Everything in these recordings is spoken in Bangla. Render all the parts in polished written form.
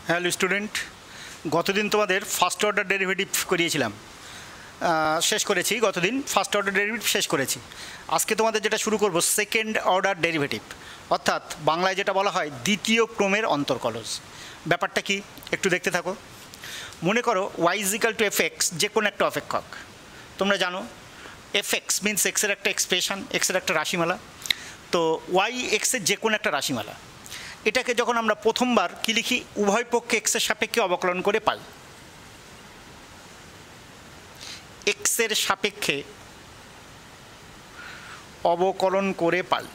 হ্যালো স্টুডেন্ট, গতদিন তোমাদের ফার্স্ট অর্ডার ডেরিভেটিভ করিয়েছিলাম, শেষ করেছি। গতদিন ফার্স্ট অর্ডার ডেরিভেটিভ শেষ করেছি। আজকে তোমাদের যেটা শুরু করব সেকেন্ড অর্ডার ডেরিভেটিভ, অর্থাৎ বাংলায় যেটা বলা হয় দ্বিতীয় ক্রমের অন্তর্কলজ। ব্যাপারটা কি একটু দেখতে থাকো। মনে করো y is equal to f x, যে কোনো একটা অপেক্ষক। তোমরা জানো এফ এক্স মিনস এক্সের একটা এক্সপ্রেশন, এক্সের একটা রাশিমালা। তো ওয়াই এক্সের যে কোনো একটা রাশিমালা, এটাকে যখন আমরা প্রথমবার কি লিখি, উভয় পক্ষে এক্সের সাপেক্ষে অবকলন করে পাই। এক্সের সাপেক্ষে অবকলন করে পাই।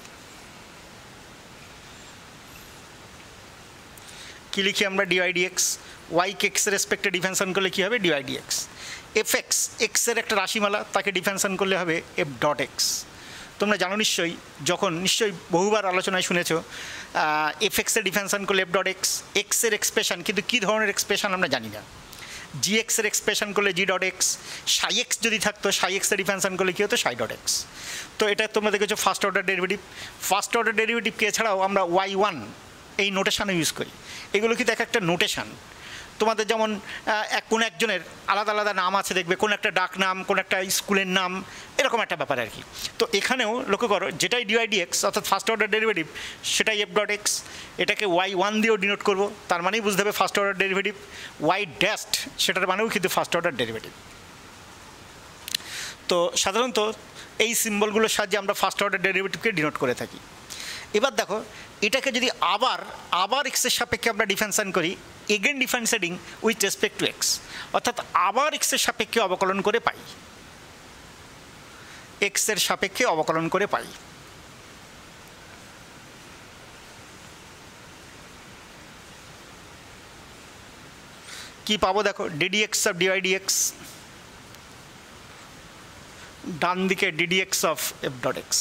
কি লিখি আমরা? Dy dx. ওয়াইকে এক্সের রেসপেক্টে ডিফারেন্সিয়েশন করলে কী হবে? Dy dx. এফ এক্স, এক্সের একটা রাশিমালা, তাকে ডিফারেন্সিয়েশন করলে হবে এফ ডট এক্স। তোমরা জানো নিশ্চয়ই, নিশ্চয়ই বহুবার আলোচনায় শুনেছো এফ এক্সের ডিফারেন্সিয়েশন করলে এফ ডট এক্স। এক্সের এক্সপ্রেশন, কিন্তু কী ধরনের এক্সপ্রেশন আমরা জানি না। জি এক্সের এক্সপ্রেশন করলে জি ডট এক্স। সাই এক্স যদি থাকতো, সাই এক্সের ডিফারেন্সিয়েশন করলে কী হতো? সাই ডট এক্স। তো এটা তোমরা দেখেছো first order derivative. First order ডেরিভেটিভকে এছাড়াও আমরা ওয়াই ওয়ান এই নোটেশানও ইউজ করি। এগুলো কিন্তু একটা নোটেশান। তোমাদের যেমন কোনো একজনের আলাদা আলাদা নাম আছে, দেখবে কোনো একটা ডাক নাম, কোনো একটা স্কুলের নাম, এরকম একটা ব্যাপার আর কি। তো এখানেও লক্ষ্য করো, যেটাই ডিওয়াই ডিএক্স অর্থাৎ ফার্স্ট অর্ডার ডেরিভেটিভ, সেটাই এফ ডট এক্স। এটাকে ওয়াই ওয়ান দিয়েও ডিনোট করবো, তার মানেই বুঝতে হবে ফার্স্ট অর্ডার ডেরিভেটিভ। ওয়াই ড্যাস্ট, সেটার মানেও কিন্তু ফার্স্ট অর্ডার ডেরিভেটিভ। তো সাধারণত এই সিম্বলগুলোর সাহায্যে আমরা ফার্স্ট অর্ডার ডেরিভেটিভকে ডিনোট করে থাকি। এবার দেখো, এটাকে যদি আবার এক্সের সাপেক্ষে আমরা ডিফারেন্সিয়েশন করি, again differentiating with respect to x, অর্থাৎ আবার এক্সের সাপেক্ষে অবকলন করে পাই। এক্সের সাপেক্ষে অবকলন করে পাই। কি পাবো দেখো? ডিডিএক্স অফ ডিওয়াই ডিএক্স, ডান দিকে d d x of f dot x.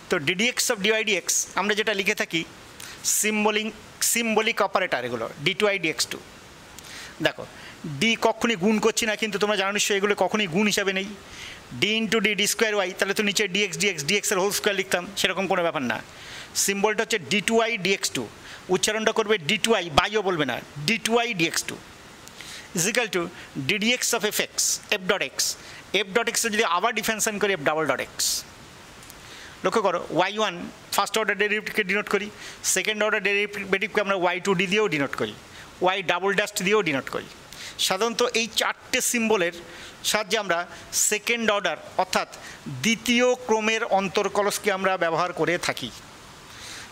তো ডিডিএক্স অফ ডিওয়াই ডিএক্স আমরা যেটা লিখে থাকি সিম্বলিক অপারেটার, এগুলো d two I dx two. দেখো, ডি কখনই গুণ করছি না, কিন্তু তোমরা জানো নিশ্চয়ই এগুলো কখনই গুণ হিসাবে নেই। D into d, d square y, তাহলে তো নিচে ডিএক্স ডিএক্স, ডিএক্সের হোল স্কোয়ার লিখতাম, সেরকম কোনো ব্যাপার না। সিম্বলটা হচ্ছে d two I dx two, উচ্চারণটা করবে ডি টু আই, বাইও বলবে না, d two I dx two is equal to d d x of f x f dot x. F dot এক্সে যদি আবার ডিফারেন্সিয়েশন করি এফ ডাবল ডট এক্স। লক্ষ্য করো, ওয়াই ওয়ান ফার্স্ট অর্ডার ডেরিভেটিভকে ডিনোট করি, সেকেন্ড অর্ডার ডেরিভেটিভকে আমরা ওয়াই টু ডি দিয়েও ডিনোট করি, ওয়াই ডাবল ড্যাস্ট দিয়েও ডিনোট করি। সাধারণত এই চারটে সিম্বলের সাহায্যে আমরা সেকেন্ড অর্ডার অর্থাৎ দ্বিতীয় ক্রমের অন্তর্কলজকে আমরা ব্যবহার করে থাকি।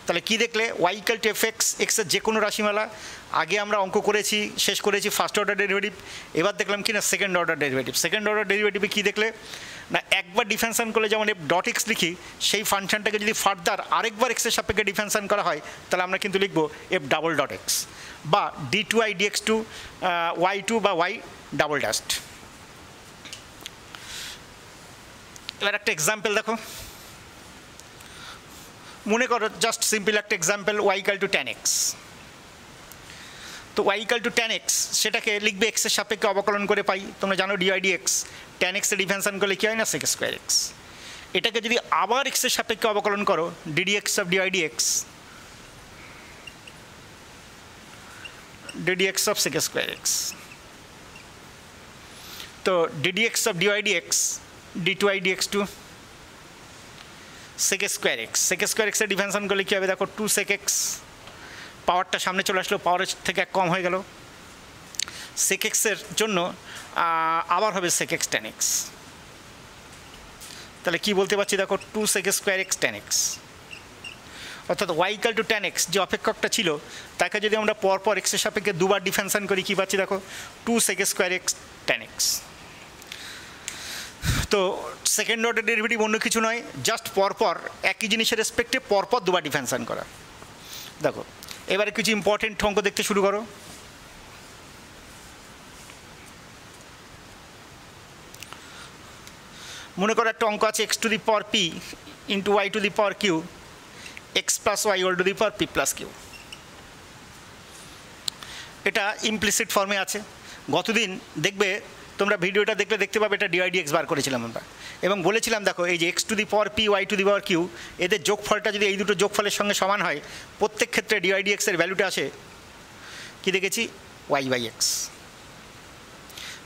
তাহলে কি দেখলে? Y equal to f x, এক্সের যে কোনো রাশিমালা। আগে আমরা অঙ্ক করেছি, শেষ করেছি ফার্স্ট অর্ডার ডেরিভেটিভ। এবার দেখলাম কি না second order derivative. Second order ডেরিভেটিভে কী দেখলে না, একবার ডিফারেন্সিয়েশন করলে যেমন এফ ডট এক্স লিখি, সেই ফাংশনটাকে যদি ফার্দার আরেকবার এক্সের সাপেক্ষে ডিফারেন্সিয়েশন করা হয়, তাহলে আমরা কিন্তু লিখবো এফ ডাবল ডট এক্স বা d two I dx two y two বা ওয়াই ডাবল ড্যাস্ট। এবার একটা এক্সাম্পল দেখো। মনে করো জাস্ট সিম্পল একটা example, y equal to tan x. তো y equal to tan x, সেটাকে লিখবে এক্সের সাপেক্ষে অবকলন করে পাই। তোমরা জানো ডিওয়াই ডিএক্স, ট্যান এক্সের ডিফারেন্সিয়েশন করলে কী হয় না? Sec square x. এটাকে যদি আবার এক্সের সাপেক্ষে অবকলন করো, ddx of dy dx, d dx of sec square x. তো ddx of dy dx, d two I dx two sec square x. Sec square এক্সের ডিফারেন্সিয়েশন করলে কী হবে দেখো? Two sec x. পাওয়ারটা সামনে চলে আসলো, পাওয়ারের থেকে এক কম হয়ে গেল। সেক এক্সের জন্য আবার হবে সেক এক্স ট্যান এক্স। তাহলে কী বলতে পারছি দেখো? Two sec square x tan x. অর্থাৎ y equal to tan x যে অপেক্ষকটা ছিল, তাকে যদি আমরা পরপর এক্সের সাপেক্ষে দুবার ডিফারেন্সিয়েশন করি, কী পাচ্ছি দেখো? Two sec square x tan x. তো সেকেন্ড অর্ডার ডেরিভেটিভ অন্য কিছু নয়, জাস্ট পরপর একই জিনিসের রেসপেক্টে পরপর দুবার ডিফারেন্সিয়েশন করা। দেখো, এবারে কিছু ইম্পর্টেন্ট অঙ্ক দেখতে শুরু করো। মনে করো একটা অঙ্ক আছে, x to the power p into y to the power q x plus y whole to the power p plus q. এটা ইমপ্লিসিট ফর্মে আছে। গতদিন দেখবে তোমরা ভিডিওটা দেখলে দেখতে পাবে এটা ডিআইডিএক্স বার করেছিলাম আমরা, এবং বলেছিলাম দেখো এই যে x⁴p y⁴q এদের যোগফলটা যদি এই দুটো যোগফলের সঙ্গে সমান হয়, প্রত্যেক ক্ষেত্রে ডিআইডিএক্সের ভ্যালুটা আসে কি দেখেছি y/x।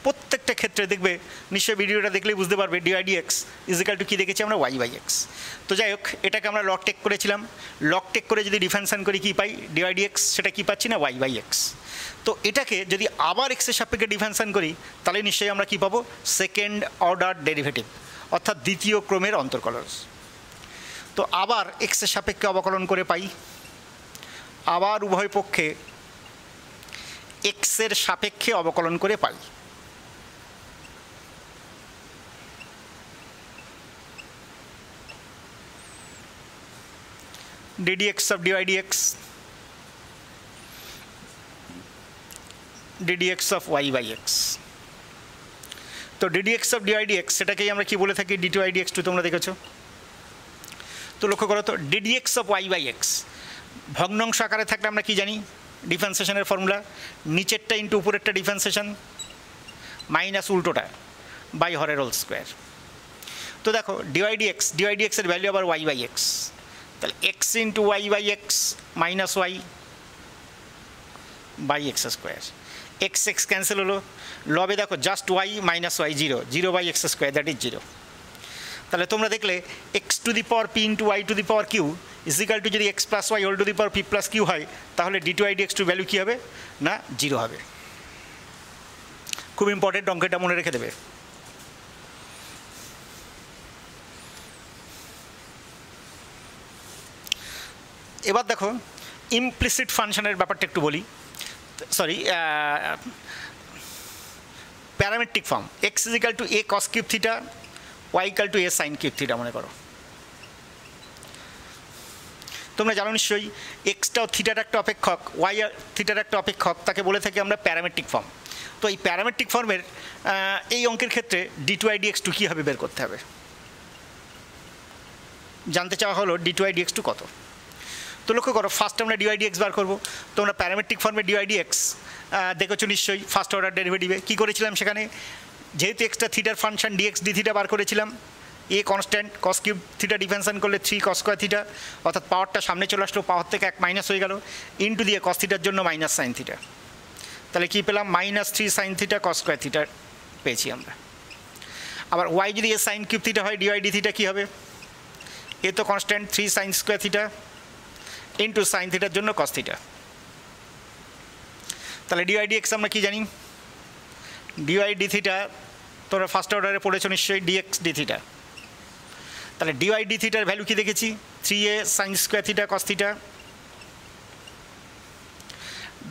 প্রত্যেকটা ক্ষেত্রে দেখবে, নিশ্চয়ই ভিডিওটা দেখলেই বুঝতে পারবে ডিআইডিএক্স ইজিক্যাল টু কী দেখেছি আমরা y/x। তো যাই হোক, এটাকে আমরা লগ টেক করেছিলাম, লগ টেক করে যদি ডিফারেন্সিয়েশন করি কী পাই ডিআইডিএক্স, সেটা কী পাচ্ছি না y/x। তো এটাকে যদি আবার এক্সের সাপেক্ষে ডিফারেন্সিয়েশন করি তাহলে নিশ্চয়ই আমরা কী পাবো সেকেন্ড অর্ডার ডেরিভেটিভ, অর্থাৎ দ্বিতীয় ক্রমের অন্তর্কলজ। তো আবার এক্সের সাপেক্ষে অবকলন করে পাই, আবার উভয় পক্ষে এক্সের সাপেক্ষে অবকলন করে পাই। ddx of dy/dx, ddx of y/x। তো ddx of dy/dx সেটাকেই আমরা কি বলে থাকি d2i/dx2, তোমরা দেখেছো। তো লক্ষ্য করো তো ddx of y/x ভগ্নাংশ আকারে থাকলে আমরা কি জানি ডিফারেন্সিয়েশনের ফর্মুলা, নিচেরটা ইন্টু উপরেরটা ডিফারেন্সিয়েশন মাইনাস উল্টোটা বাই হরের হোল স্কোয়ার। তো দেখো dy/dx এর ভ্যালু আবার y/x, তাহলে x into y/x minus y by x square. X x cancel হলো, লবে দেখো just y minus y 0/x² that is 0। তাহলে তোমরা দেখলে x⁴p into y⁴q is equal to যদি x plus y whole to the power p plus q হয়, তাহলে d2i/dx2 ভ্যালু কী হবে না 0 হবে। খুব ইম্পর্টেন্ট অঙ্কটা মনে রেখে দেবে। এবার দেখো ইমপ্লিসিট ফাংশনের ব্যাপারটা একটু বলি, sorry parametric form x is equal to a cos cube theta y equal to a sin cube theta মনে করো। তোমরা জানো নিশ্চয়ই এক্সটাও থিটার একটা অপেক্ষক, ওয়াই থিটার একটা অপেক্ষক, তাকে বলে থাকি আমরা প্যারামেট্রিক ফর্ম। তো এই প্যারামেট্রিক ফর্মের এই অঙ্কের ক্ষেত্রে d2i/dx2 কীভাবে বের করতে হবে জানতে চাওয়া হলো d2i/dx2 কত। তো লক্ষ্য করো ফার্স্ট আমরা dy/dx বার করবো। তোমরা প্যারামেট্রিক ফর্মে dy/dx দেখেছো নিশ্চয়ই ফার্স্ট অর্ডার ডেরিভেটিভে কী করেছিলাম, সেখানে যেহেতু এক্সটা থিটার ফাংশন dx dθ বার করেছিলাম, a constant cos cube theta differentiation করলে 3 cos স্কয়ার থিটা, অর্থাৎ পাওয়ারটা সামনে চলে আসলো, পাওয়ার থেকে 1 মাইনাস হয়ে গেল, ইন্টু দিয়ে cos থিটার জন্য মাইনাস সাইন থিটা। তাহলে কী পেলাম -3 sin theta cos square theta পেয়েছি আমরা। আবার y যদি এ সাইন কিউব থিটা হয় dy/dθ কী হবে, এ তো constant 3 sin square theta into sign থিটার জন্য cos থিটা। তাহলে dy/dx আমরা কী জানি, dy/dθ তোমরা ফার্স্ট অর্ডারে পড়েছো নিশ্চয়ই dx dθ। তাহলে dy/dθর ভ্যালু কি দেখেছি 3a sin square theta cos theta,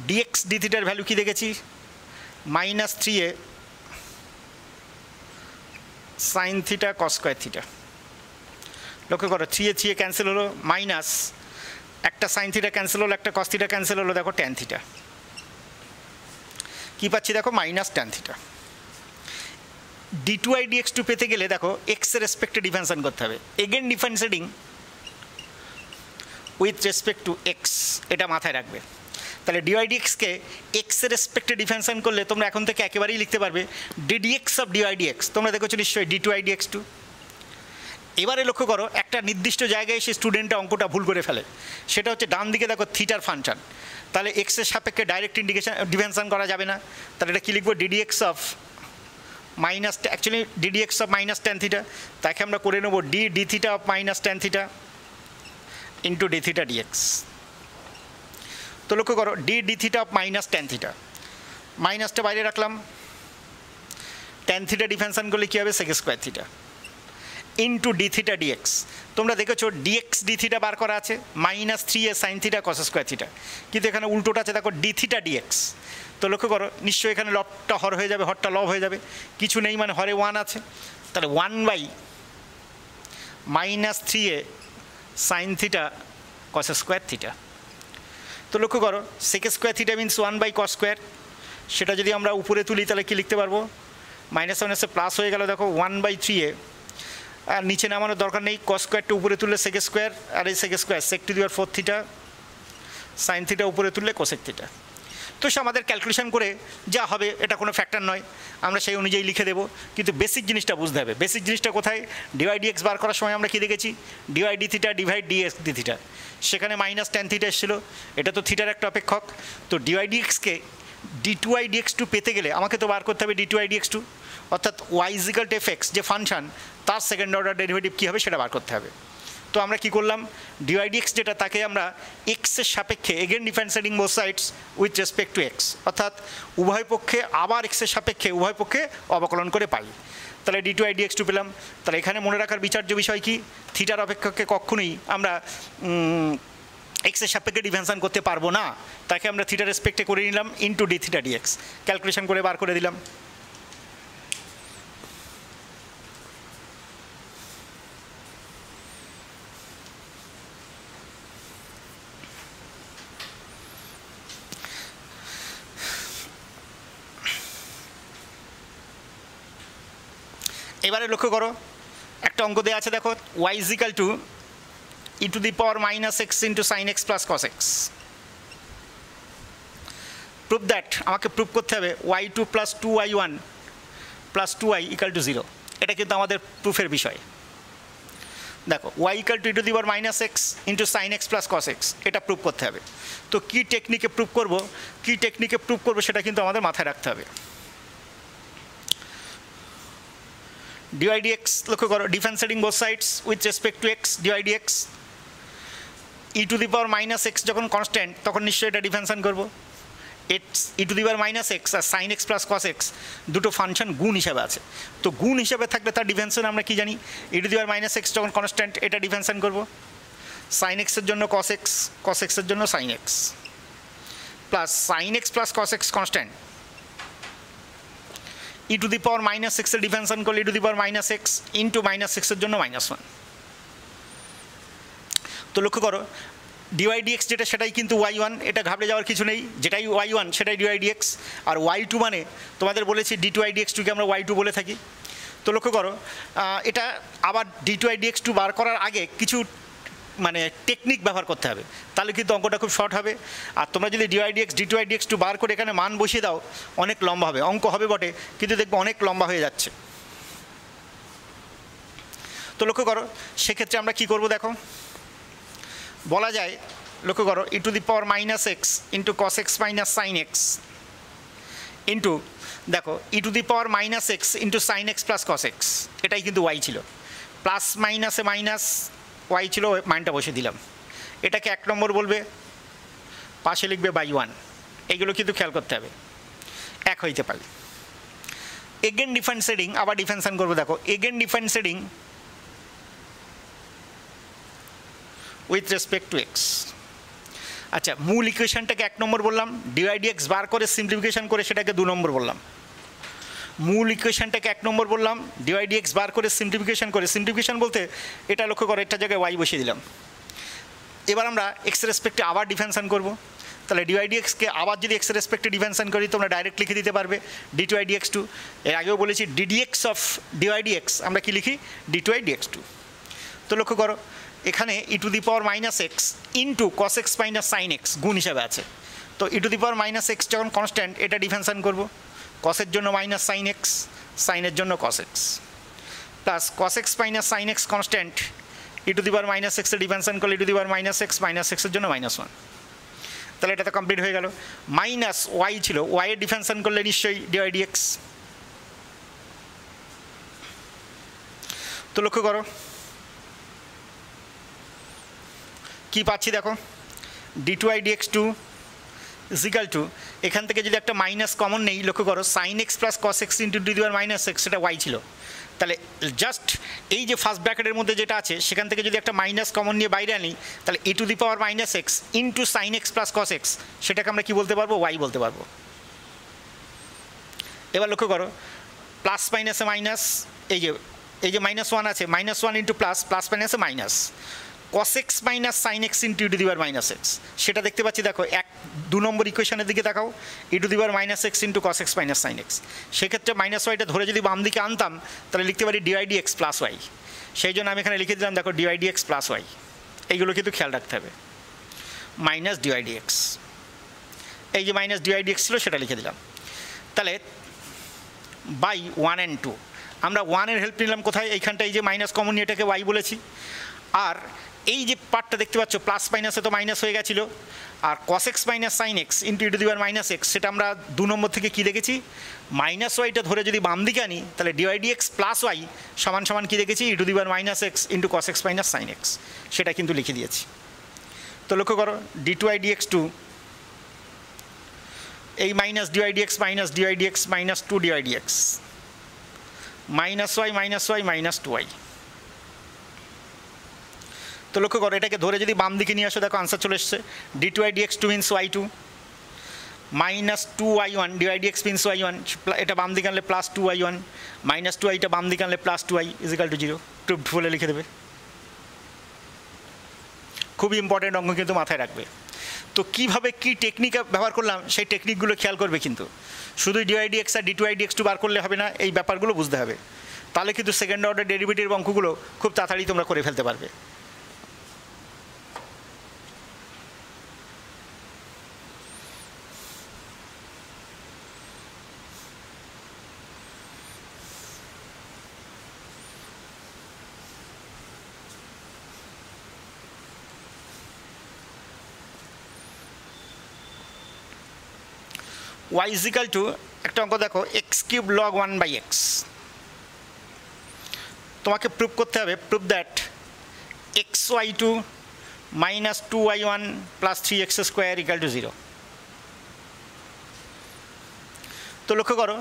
dx dθর ভ্যালু কি দেখেছি -3a sin theta cos square theta. লক্ষ্য করো 3a 3a ক্যান্সেল হলো, মাইনাস একটা সাইন থিটা ক্যান্সেল হলো, একটা cos থিটা ক্যান্সেল হলো, দেখো tan থিটা কী পাচ্ছি দেখো -tan থিটা। d2i/dx2 পেতে গেলে দেখো এক্সের রেসপেক্টে ডিফারেন্সিয়েশন করতে হবে, again differentiating with respect to x, এটা মাথায় রাখবে। তাহলে dy/dxকে এক্সের রেসপেক্টে ডিফারেন্সিয়েশন করলে তোমরা এখন থেকে একেবারেই লিখতে পারবে ddx অফ dy/dx। তোমরা দেখেছো নিশ্চয়ই d2i/dx2। এবারে লক্ষ্য করো একটা নির্দিষ্ট জায়গায় এসে স্টুডেন্টটা অঙ্কটা ভুল করে ফেলে, সেটা হচ্ছে ডান দিকে দেখো থিটার ফাংশন, তাহলে এক্সের সাপেক্ষে ডাইরেক্ট ডিফারেন্সিয়েশন করা যাবে না, তাহলে এটা কী লিখবো ddx of minus, actually ddx of -tan theta, তাকে আমরা করে নেব dθ of -tan theta into dθ dx। তো লক্ষ্য করো dθ অফ -tan থিটা, মাইনাসটা বাইরে রাখলাম, tan থিটা ডিফারেন্সিয়েশন করলে কী হবে sec square theta into dθ dx। তোমরা দেখেছো dx dθ বার করা আছে -3a sin theta cos square theta, কিন্তু এখানে উল্টোটা আছে দেখো dθ dx। তো লক্ষ্য করো নিশ্চয়ই এখানে লবটা হর হয়ে যাবে, হরটা লব হয়ে যাবে, কিছু নেই মানে হরে 1 আছে, তাহলে 1/-3a sin theta cos square theta. তো লক্ষ্য করো sec square theta means 1/cos square, সেটা যদি আমরা উপরে তুলি তাহলে কি লিখতে পারবো -1 প্লাস হয়ে গেল, দেখো 1/3a, আর নিচে নামানোর দরকার নেই, cos স্কয়ারটা উপরে তুললে sec স্কয়ার, আর এই sec square sec two the power 4 theta, sin theta উপরে তুললে cosec থিটা। তো সে আমাদের ক্যালকুলেশন করে যা হবে এটা কোনো ফ্যাক্টর নয়, আমরা সেই অনুযায়ী লিখে দেবো। কিন্তু বেসিক জিনিসটা বুঝতে হবে। বেসিক জিনিসটা কোথায়? ডিওয়াই ডিএক্স বার করার সময় আমরা কী দেখেছি? D y d theta divide d x d theta, সেখানে মাইনাস ট্যান থিটা এসেছিলো, এটা তো থিটার একটা অপেক্ষক। তো ডিওয়াই ডিএক্সকে d2i dx2 পেতে গেলে আমাকে তো বার করতে হবে d2i dx2, অর্থাৎ y ইজিক্যাল টু fx যে ফাংশন, তার সেকেন্ড অর্ডার ডেরিভেটিভ কী হবে সেটা বার করতে হবে। তো আমরা কী করলাম? dy dx যেটা, তাকে আমরা এক্সের সাপেক্ষে again differentiating both sides with respect to x, অর্থাৎ উভয় পক্ষে আবার এক্সের সাপেক্ষে উভয় পক্ষে অবকলন করে পাই। তাহলে d2i dx2 পেলাম। তাহলে এখানে মনে রাখার বিচার্য বিষয় কি? থিটার অপেক্ষককে কখনোই আমরা এক্সের সাপেক্ষে ডিফারেন্সিয়েশন করতে পারবো না, তাকে আমরা থিটার রেসপেক্টে করে নিলাম into d theta d x, calculation করে বার করে দিলাম। এবারে লক্ষ্য করো, একটা অঙ্ক দেওয়া আছে, দেখো y is equal to e to the power minus x into sine x plus cos x. Prove that, আমাকে প্রুভ করতে হবে y2 plus 2y1 plus 2y equal to 0। এটা কিন্তু আমাদের প্রুফের বিষয়। দেখো y equal two e to the power minus x into sine x plus cos x, এটা প্রুভ করতে হবে। তো কী টেকনিকে প্রুভ করবো সেটা কিন্তু আমাদের মাথায় রাখতে হবে। dy dx লক্ষ্য করো, differentiating both sides with respect to x, dy dx e to the power minus x যখন কনস্ট্যান্ট তখন নিশ্চয়ই এটা ডিফারেন্সিয়েশন করবো। X e to the power minus x আর sine x plus cos x দুটো ফাংশন গুণ হিসাবে আছে। তো গুণ হিসাবে থাকলে তার ডিফারেন্সিয়েশন আমরা কী জানি? E to the power minus x যখন কনস্ট্যান্ট এটা ডিফারেন্সিয়েশন করবো, সাইন এক্সের জন্য কস এক্স, কস এক্সের জন্য sine x, plus sine x plus cos x constant, e to the power minus এক্সের ডিফারেন্সিয়েশন করলে e to the power minus x into minus এক্সের জন্য -1। তো লক্ষ্য করো dy dx যেটা সেটাই কিন্তু y1, এটা ঘাবড়ে যাওয়ার কিছু নেই, যেটাই y1 সেটাই dy dx। আর y2 মানে তোমাদের বলেছি d2i dx2কে আমরা y2 বলে থাকি। তো লক্ষ্য করো, এটা আবার d2i dx2 বার করার আগে কিছু মানে টেকনিক ব্যবহার করতে হবে, তাহলে কিন্তু অঙ্কটা খুব শর্ট হবে। আর তোমরা যদি dy dx d2i dx2 বার করে এখানে মান বসিয়ে দাও, অনেক লম্বা হবে, অঙ্ক হবে বটে কিন্তু দেখবে অনেক লম্বা হয়ে যাচ্ছে। তো লক্ষ্য করো, সেক্ষেত্রে আমরা কী করবো? দেখো বলা যায়, লক্ষ্য করো, e to the power minus x into cos x minus sine x into, দেখো e to the power minus x into sine x plus cos x, এটাই কিন্তু ওয়াই ছিল, প্লাস মাইনাসে মাইনাস ওয়াই ছিল, মাইনটা বসে দিলাম। এটাকে 1 নম্বর বলবে, পাশে লিখবে বাই 1। এইগুলো কিন্তু খেয়াল করতে হবে, এক হইতে পারে। এগেন ডিফারেন্সিয়েটিং, আবার ডিফারেন্সিয়েশন করবো। দেখো again differentiating with respect to x. আচ্ছা, মূল ইকুয়েশনটাকে 1 নম্বর বললাম, dy dx বার করে সিম্পলিফিকেশন করে সেটাকে 2 নম্বর বললাম। মূল ইকুয়েশনটাকে 1 নম্বর বললাম, dy dx বার করে সিম্পলিফিকেশন করে, সিম্পলিফিকেশন বলতে এটা লক্ষ্য করে, একটা জায়গায় y বসিয়ে দিলাম। এবার আমরা এক্স রেসপেক্টে আবার ডিফারেন্সিয়েশন করবো। তাহলে dy dx-কে আবার যদি এক্স রেসপেক্টে ডিফারেন্সিয়েশন করি তোমরা ডাইরেক্ট লিখে দিতে পারবে d2i dx2। এর আগেও বলেছি ddx অফ dy dx আমরা কি লিখি? d2i dx2। তো লক্ষ্য করো, এখানে e to the power minus x into cos x minus sine x গুণ হিসাবে আছে। তো e to the power minus x যখন কনস্ট্যান্ট, এটা ডিফারেন্সিয়েশন করবো, কসের জন্য মাইনাস সাইন এক্স, সাইনের জন্য cos x, plus cos x minus sine x constant, e to the power minus এক্সের ডিফারেন্সিয়েশন করলে e to the power minus এক্সের জন্য -1। তাহলে এটা তো কমপ্লিট হয়ে গেল। মাইনাস ওয়াই ছিল, ওয়াইয়ের ডিফারেন্সিয়েশন করলে নিশ্চয়ই dy dx। তো লক্ষ্য করো কী পাচ্ছি, দেখো d2i dx2 ইজিক্যাল টু, এখান থেকে যদি একটা মাইনাস কমন নেই, লক্ষ্য করো sine x plus cos x into d the power minus x, সেটা ওয়াই ছিল। তাহলে জাস্ট এই যে ফার্স্ট ব্র্যাকেটের মধ্যে যেটা আছে সেখান থেকে যদি একটা মাইনাস কমন নিয়ে বাইরে আনি, তাহলে e to the power minus x into sine x plus cos x, সেটাকে আমরা কী বলতে পারবো? ওয়াই বলতে পারবো। এবার লক্ষ্য করো, প্লাস মাইনাসে মাইনাস, এই যে -1 আছে, -1 ইন্টু প্লাস, প্লাস মাইনাসে minus, cos x minus sine x into e to the power minus x, সেটা দেখতে পাচ্ছি। দেখো 2 নম্বর ইকুয়েশনের দিকে তাকাও, e to the power minus x into cos x minus sine x. সেক্ষেত্রে মাইনাস ওয়াইটা ধরে যদি বাম দিকে আনতাম তাহলে লিখতে পারি dy dx প্লাস ওয়াই। সেই জন্য আমি এখানে লিখে দিলাম, দেখো dy dx প্লাস ওয়াই। এইগুলো কিন্তু খেয়াল রাখতে হবে, মাইনাস dy dx। এই যে মাইনাস ডিওয়াই ডিএক্স ছিল সেটা লিখে দিলাম। তাহলে বাই 1 and 2 আমরা 1-এর হেল্প নিলাম কোথায়, এইখানটা এই যে মাইনাস কমন নিয়ে এটাকে ওয়াই বলেছি। আর এই যে পার্টটা দেখতে পাচ্ছ প্লাস মাইনাসে তো মাইনাস হয়ে গেছিলো, আর cos x minus sine x into e to the power minus x সেটা আমরা 2 নম্বর থেকে কী দেখেছি, মাইনাস ওয়াইটা ধরে যদি বাম দিকে আনি তাহলে ডিওয়াই ডিএক্স প্লাস ওয়াই সমান সমান কী দেখেছি, e to the power minus x into cos x minus sine x, সেটা কিন্তু লিখে দিয়েছি। তো লক্ষ্য করো d2i dx2 এই minus d y d x minus d y d x minus 2 d y d x minus y minus 2y। তো লক্ষ্য করো এটাকে ধরে যদি বাম দিকে নিয়ে আসো দেখো আনসার চলে এসছে, d2i dx2 means y2 minus 2y1 d y d x means y1, এটা বাম দিকে আনলে প্লাস 2y1 মাইনাস 2yটা বাম দিকে আনলে plus 2y is equal two 0, proved বলে লিখে দেবে। খুবই ইম্পর্টেন্ট অঙ্ক কিন্তু মাথায় রাখবে। তো কীভাবে কী টেকনিক ব্যবহার করলাম সেই টেকনিকগুলো খেয়াল করবে, কিন্তু শুধু ডিওয়াই ডিএক্স আর d2i dx2 বার করলে হবে না, এই ব্যাপারগুলো বুঝতে হবে, তাহলে কিন্তু সেকেন্ড অর্ডার ডেরিভেটিভ অঙ্কগুলো খুব তাড়াতাড়ি তোমরা করে ফেলতে পারবে। y is equal to একটা অঙ্ক দেখো x কিউব log 1/x, তোমাকে প্রুভ করতে হবে prove that xy2 minus 2y1 plus 3x square equal to 0। তো লক্ষ্য করো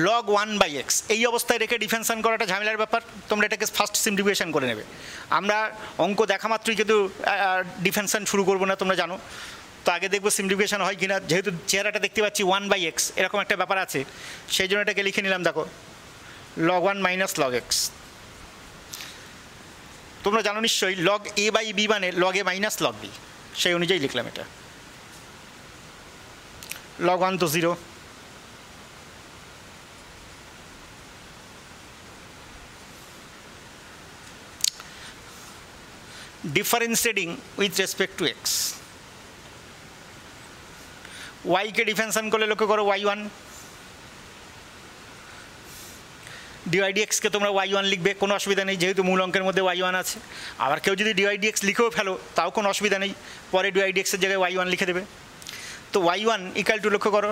log 1/x এই অবস্থায় রেখে ডিফারেন্সিয়েশন করাটা ঝামেলার ব্যাপার, তোমরা এটাকে ফার্স্ট সিম্পলিফিকেশন করে নেবে। আমরা অঙ্ক দেখা মাত্রই কিন্তু ডিফারেন্সিয়েশন শুরু করবো না, তোমরা জানো। তো আগে দেখবো সিম্পলিফিকেশন হয় কিনা, যেহেতু চেহারাটা দেখতে পাচ্ছি 1/x এরকম একটা ব্যাপার আছে, সেই জন্য এটাকে লিখে নিলাম। দেখো log 1 মাইনাস log x, তোমরা জানো নিশ্চয়ই log a/b মানে log a minus log b, সেই অনুযায়ী লিখলাম এটা। log 1 তো 0, differentiating with respect to x, ওয়াইকে ডিফারেন্সিয়েশন করলে লক্ষ্য করো y1, ডিওয়াই ডিএক্সকে তোমরা y1 লিখবে, কোনো অসুবিধা নেই, যেহেতু মূল অঙ্কের মধ্যে y1 আছে। আবার কেউ যদি ডিওয়াই ডিএক্স লিখেও ফেলো তাও কোনো অসুবিধা নেই, পরে ডিওয়াই ডিএক্সের জায়গায় y1 লিখে দেবে। তো y1 ইকুয়াল টু লক্ষ্য করো